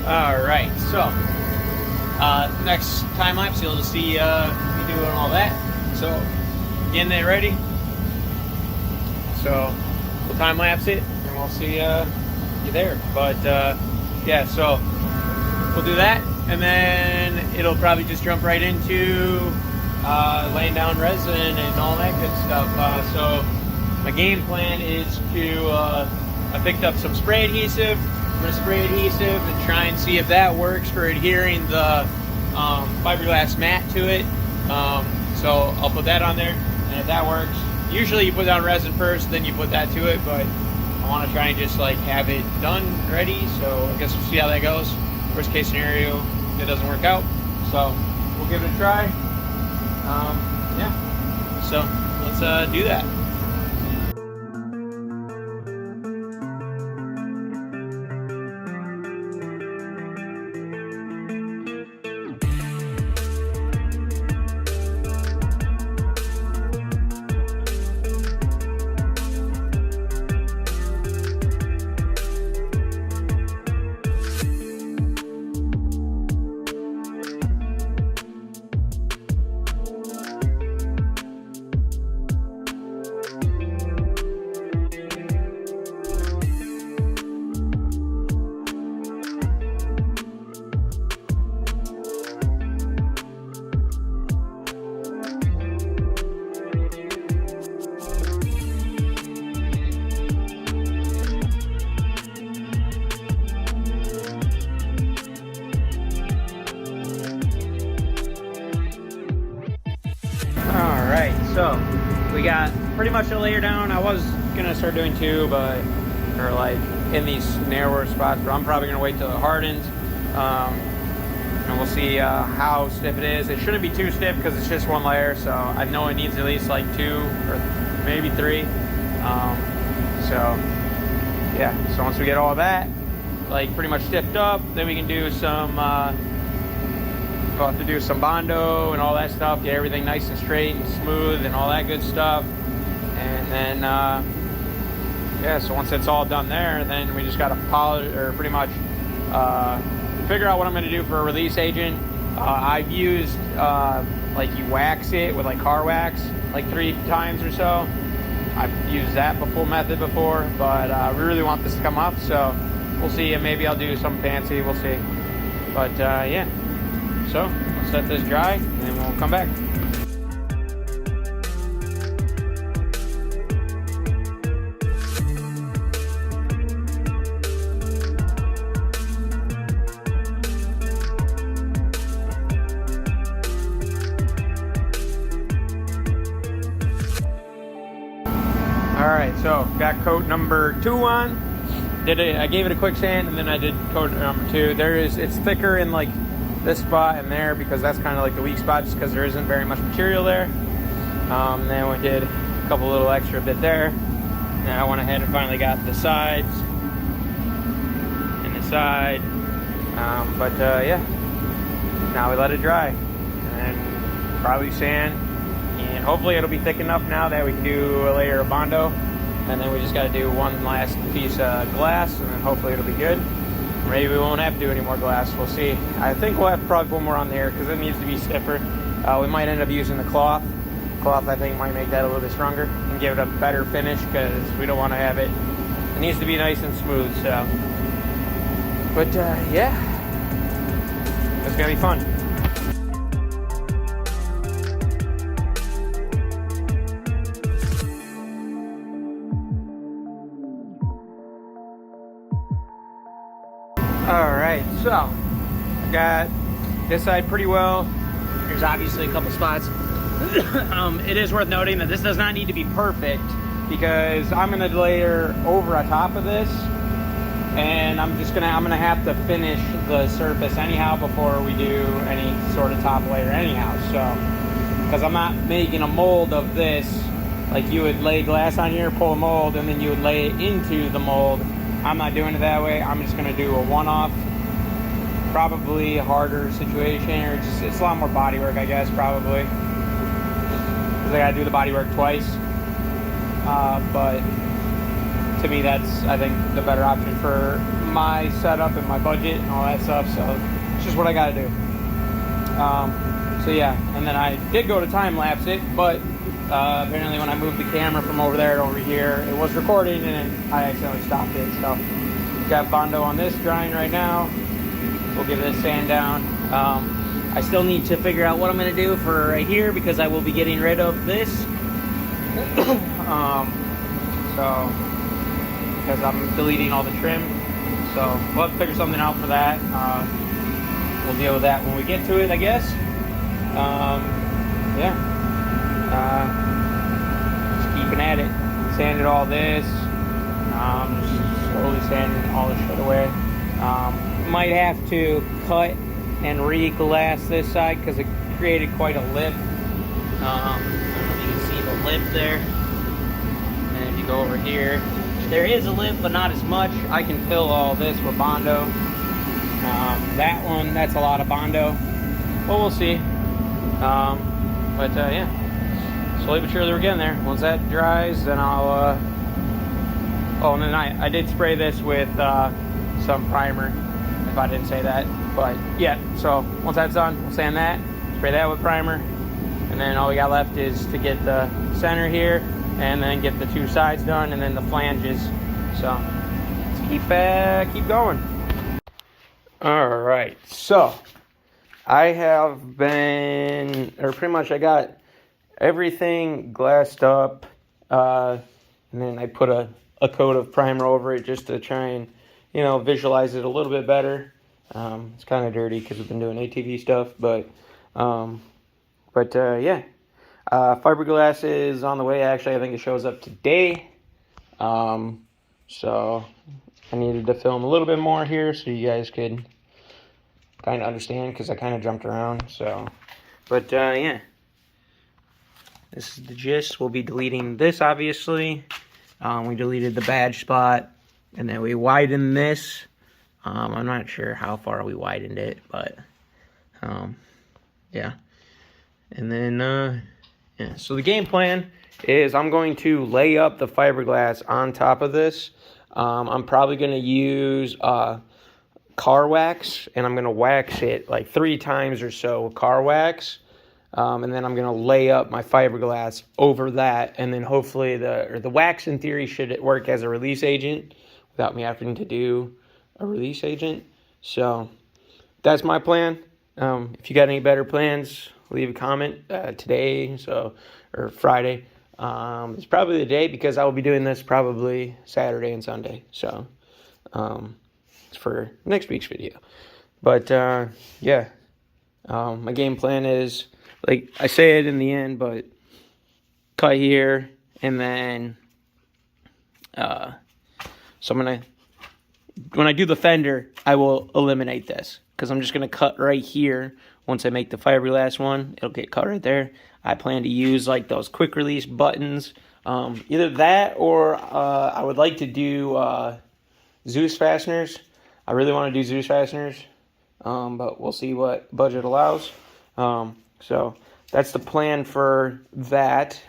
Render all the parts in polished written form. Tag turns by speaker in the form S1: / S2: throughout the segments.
S1: Alright, so next time lapse you'll just see me doing all that. So getting it ready. So we'll time lapse it and we'll see you there. But yeah, so we'll do that and then it'll probably just jump right into laying down resin and all that good stuff. So my game plan is to I picked up some spray adhesive. I'm going to spray adhesive and try and see if that works for adhering the fiberglass mat to it. So I'll put that on there, and if that works, usually you put down resin first, then you put that to it, but I want to try and just like have it done, ready, so I guess we'll see how that goes. Worst case scenario, it doesn't work out, so we'll give it a try. Yeah, so let's do that. Alright, so we got pretty much a layer down. I was gonna start doing two, but they're like in these narrower spots, but I'm probably gonna wait till it hardens. And we'll see how stiff it is. It shouldn't be too stiff because it's just one layer, so I know it needs at least like 2 or maybe 3. So yeah, so once we get all that like pretty much stiffed up, then we can do some we'll have to do some Bondo and all that stuff, get everything nice and straight and smooth and all that good stuff. And then yeah, so once it's all done there, then we just got to polish, or pretty much figure out what I'm going to do for a release agent. I've used like you wax it with like car wax like 3 times or so. I've used that method before, but we really want this to come up, so we'll see. And maybe I'll do something fancy, we'll see. But yeah, so let's let this dry and then we'll come back. Alright, so got coat number 2 on. I gave it a quick sand and then I did coat number 2. It's thicker in like this spot and there because that's kind of like the weak spot just because there isn't very much material there. Then we did a couple little extra bit there. Now I went ahead and finally got the sides and the side. Yeah, now we let it dry and probably sand. And hopefully it'll be thick enough now that we can do a layer of Bondo. And then we just got to do one last piece of glass and then hopefully it'll be good. Maybe we won't have to do any more glass, we'll see. I think we'll have to probably put more on there because it needs to be stiffer. We might end up using the cloth. Cloth I think might make that a little bit stronger and give it a better finish because we don't want to have it. It needs to be nice and smooth, so. But yeah, it's gonna be fun. Alright, so I got this side pretty well. There's obviously a couple spots. It is worth noting that this does not need to be perfect because I'm gonna layer over on top of this and I'm gonna have to finish the surface anyhow before we do any sort of top layer anyhow. So because I'm not making a mold of this like you would lay glass on here, pull a mold, and then you would lay it into the mold. I'm not doing it that way. I'm just gonna do a one-off, probably a harder situation, or it's a lot more body work, I guess, probably. Because I gotta do the body work twice. But to me, that's, I think, the better option for my setup and my budget and all that stuff, so it's just what I gotta do. So yeah, and then I did go to time lapse it, but apparently when I moved the camera from over there to over here, it was recording and I accidentally stopped it. So we've got Bondo on this drying right now. We'll give this sand down. I still need to figure out what I'm gonna do for right here because I will be getting rid of this. So because I'm deleting all the trim, so we'll have to figure something out for that. We'll deal with that when we get to it, I guess. Yeah, just keeping at it. Sanded all this, just slowly sanding all this shit away. Might have to cut and re-glass this side because it created quite a lip. I don't know if you can see the lip there. And if you go over here, there is a lip, but not as much. I can fill all this with Bondo. That one, that's a lot of Bondo. Well, we'll see. Yeah, slowly but surely we're getting there. Once that dries, then I'll, oh, and then I did spray this with some primer, if I didn't say that. But yeah, so once that's done, we'll sand that, spray that with primer, and then all we got left is to get the center here, and then get the two sides done, and then the flanges. So let's keep going. All right, so I have been, or pretty much I got everything glassed up, and then I put a coat of primer over it just to try and, you know, visualize it a little bit better. It's kind of dirty because we've been doing ATV stuff, but yeah. Fiberglass is on the way. Actually, I think it shows up today. So I needed to film a little bit more here so you guys could kind of understand because I kind of jumped around. So, but yeah, this is the gist. We'll be deleting this, obviously. We deleted the badge spot, and then we widened this. I'm not sure how far we widened it, but yeah. And then yeah, so the game plan is I'm going to lay up the fiberglass on top of this. I'm probably going to use car wax, and I'm going to wax it like 3 times or so with car wax. And then I'm going to lay up my fiberglass over that, and then hopefully the wax in theory should work as a release agent without me having to do a release agent. So that's my plan. If you got any better plans, leave a comment today, or Friday. It's probably the day because I will be doing this probably Saturday and Sunday. So it's for next week's video. But yeah, my game plan is, like I say it in the end, but cut here, and then so when I do the fender, I will eliminate this because I'm just going to cut right here. Once I make the fiberglass one, it'll get cut right there. I plan to use like those quick release buttons. Either that or I would like to do Zeus fasteners. I really want to do Zeus fasteners, but we'll see what budget allows. So that's the plan for that.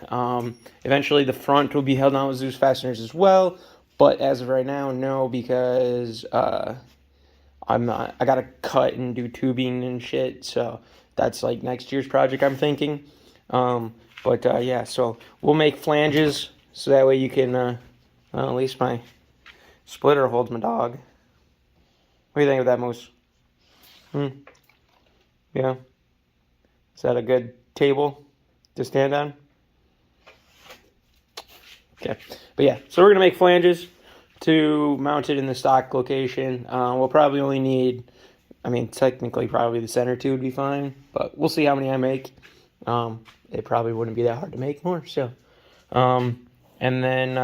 S1: Eventually the front will be held on with Zeus fasteners as well. But as of right now, no, because I gotta cut and do tubing and shit. So that's like next year's project, I'm thinking. Yeah, so we'll make flanges so that way you can, well, at least my splitter holds my dog. What do you think of that, Moose? Yeah. Is that a good table to stand on? Okay, but yeah, so we're going to make flanges to mount it in the stock location. We'll probably only need, I mean, technically probably the center two would be fine, but we'll see how many I make. It probably wouldn't be that hard to make more, so. And then,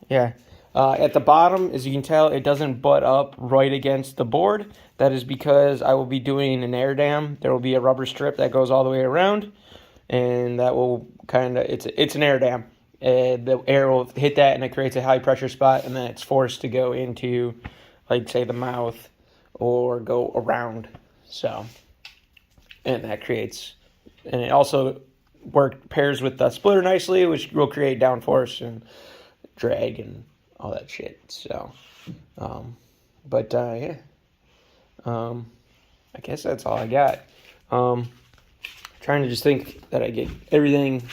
S1: yeah, at the bottom, as you can tell, it doesn't butt up right against the board. That is because I will be doing an air dam. There will be a rubber strip that goes all the way around, and that will kind of, it's an air dam. The air will hit that, and it creates a high pressure spot, and then it's forced to go into, like, say, the mouth or go around. So, and that creates, and it also pairs with the splitter nicely, which will create downforce and drag and all that shit. So, But yeah, I guess that's all I got. Trying to just think that I get everything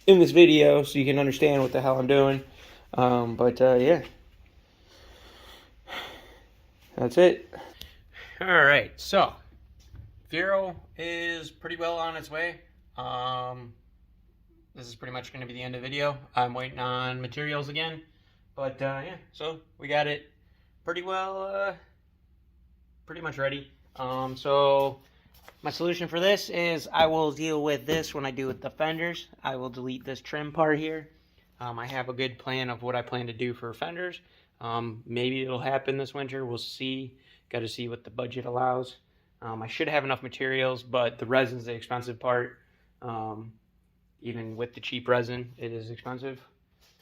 S1: in this video so you can understand what the hell I'm doing. But yeah, that's it. All right, so Vero is pretty well on its way. This is pretty much going to be the end of the video. I'm waiting on materials again. But yeah, so we got it pretty well, pretty much ready. So my solution for this is I will deal with this when I do with the fenders. I will delete this trim part here. I have a good plan of what I plan to do for fenders. Maybe it'll happen this winter. We'll see. Got to see what the budget allows. I should have enough materials, but the resin's the expensive part. Even with the cheap resin, it is expensive.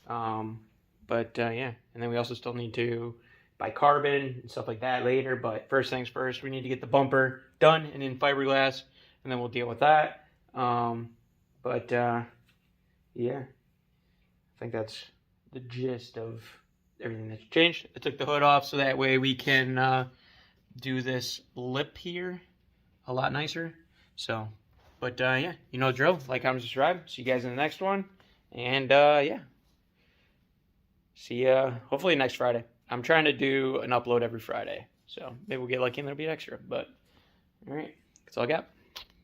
S1: But yeah, and then we also still need to buy carbon and stuff like that later. But first things first, we need to get the bumper done and in fiberglass, and then we'll deal with that. But yeah, I think that's the gist of everything that's changed. I took the hood off so that way we can do this lip here a lot nicer. So, but yeah, you know the drill. Like, comment, subscribe. See you guys in the next one. And yeah, see ya hopefully next Friday. I'm trying to do an upload every Friday. So maybe we'll get lucky and there'll be extra. But all right, that's all I got.